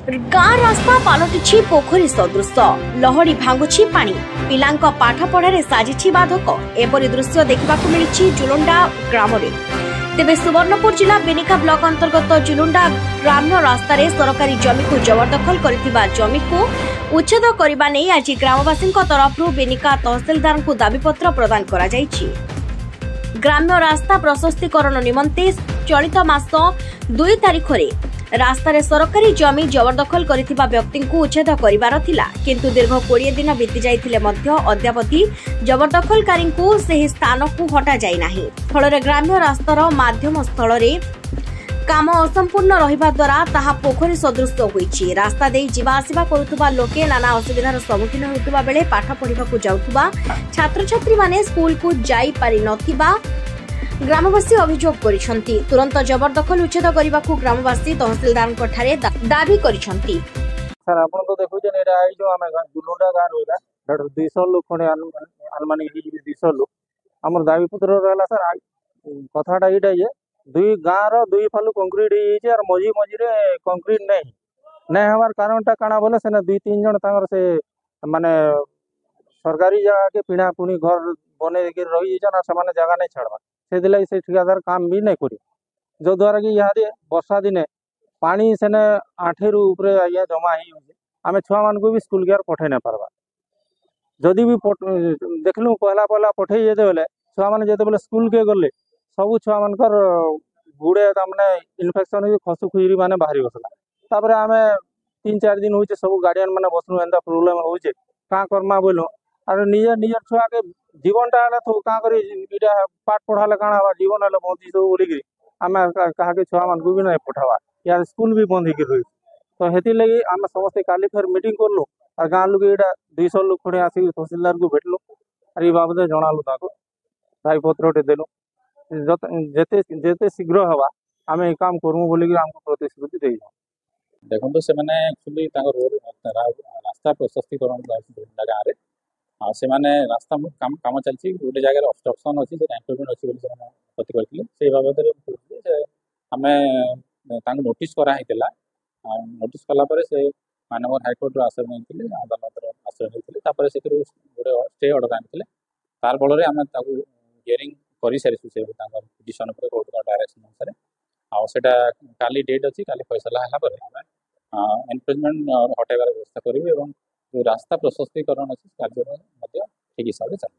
गाँ रास्ता पलटि पोखरी सदृश लहड़ी भांगुछि पानी पिलांक पाठ पढ़ारे साजिछि बाधक एपरि दृश्य देखा मिली जुलुंडा ग्राम में। तेबे सुवर्णपुर जिला बेनिका ब्लॉक अंतर्गत जुलुंडा ग्राम्य रास्तार सरकारी जमी को जबरदखल करथिबा जमी को उच्छेद करने नहीं आज ग्रामवासी तरफ बेनिका तहसिलदार को दाबीपत्र प्रदान करा जायछि। ग्राम्य रास्ता प्रशस्तीकरण निमंते चलित मास 2 तारिख रास्तार सरकारी जमी जबरदखल करथिबा व्यक्ति को उच्छेद करिवार थिला, किंतु दीर्घ 20 दिन बीती जाइथिले मध्य अद्यावधि जबरदखलकारी को सही स्थान को हटा जाय नाही। फଳରେ ग्राम्य रास्तार माध्यम स्थल रे काम असंपूर्ण रहिबा द्वारा ताहा पोखरी सदृश होईछि। रास्ता दे जीवा आसिबा करुथुबा लोके नाना असुविधार सम्मुखीन होतुबा बेले पाठ पढ़िबा को जाउथुबा छात्र छात्री माने स्कूल को जाई पारि नथिबा ग्रामवासी अभियोग करिसंती। तुरंत जबरदखल उच्छेद करने को ग्रामवासी तहसिलदार दाबी करिसंती। सर आपण तो देखु जे एटा आई जो हम जुलुंडा गां रोला 200 लोग खणे आलमानी ही 200 लोग हमर दाबी पत्र रहला। सर कथाटा इटा जे दुई गां रो दुई फालु कंक्रीट ही जे और मजी मजी रे कंक्रीट नहीं हमार कारणटा काना बोले से 2-3 जन तांगर से माने सरकारी जगह के पिणा पुणी घर बने के रही जन से माने जगह नहीं छाड़बा से ठिकादार काम भी नहीं करी, जो द्वारा कि यहाँ वर्षा दिने पानी सेने 8 रु ऊपर आज्ञा जमा ही आम छुआ मान को भी स्कूल के पठे नहीं पार्बा। जदि भी देखलु पहला पहला पठे जेते बेले छुआ मैंने जिते बेले स्कूल के गले सबू छुआ मानकर गुड़े तमाने इन्फेक्शन हो खसु खुजरी माने बाहरी बसला। आम 3-4 दिन हो सब गार्डियन मैंने बसनु एंता प्रोब्लेम हो क्या करमा बोलू और निजर छुआ के जीवनटा तो क्या कर पाठ पढ़ाले काण हवा जीवन हेल्ले बंदी सब बोलिकी आम क्या छुआ मान को भी नहीं पठावा यार स्कूल भी बंद होकर रही। तो हेती लगी आम समस्ते काली फेर मीटिंग करलु और गाँ लोग ये 200 लोग खड़े आसिक तहसिलदार को भेटलु और ये बाबद जनालु दाबीपत्र देलु जेते जेते शीघ्र हवा आम ये काम करमु बोलिकी आमको प्रतिश्रुति दे। देखो से मैंने एक्चुअली रास्ता प्रशस्तीकरण गाँव में से माने रास्ता काम काम चलती गोटे जगह ऑब्स्ट्रक्शन अच्छी एंटरमेंट अच्छी क्षति करते से बाबद आम नोटिस कराई नोटिस कलापर से मानव हाइकोर्ट आश्रय नहीं अदालत आश्रय नहीं से गोटे स्टे अर्डर आनी तार फल आम हियरिंग कर सारी से पिटिशन कोर्ट डायरेक्शन अनुसार आटा काली डेट अच्छी काली फैसला है एनक्रोचमेंट हटाइबार व्यवस्था करेंगे और रास्ता प्रशस्तीकरण अच्छी कार्य ठीक हिसाब से चल।